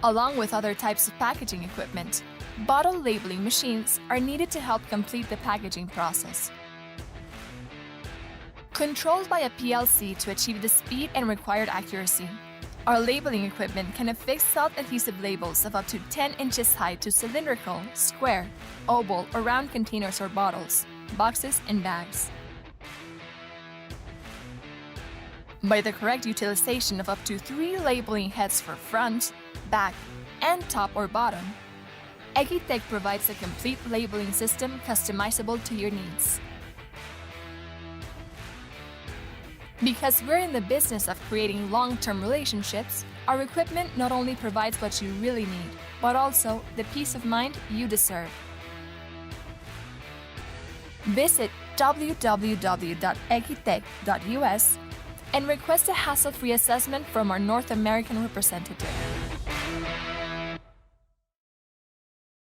Along with other types of packaging equipment, bottle labeling machines are needed to help complete the packaging process. Controlled by a PLC to achieve the speed and required accuracy, our labeling equipment can affix self-adhesive labels of up to 10 inches high to cylindrical, square, oval, or round containers or bottles, boxes, and bags. By the correct utilization of up to 3 labeling heads for front, back, and top or bottom, Equitek provides a complete labeling system customizable to your needs. Because we're in the business of creating long-term relationships, our equipment not only provides what you really need, but also the peace of mind you deserve. Visit www.equitek.us and request a hassle-free assessment from our North American representative.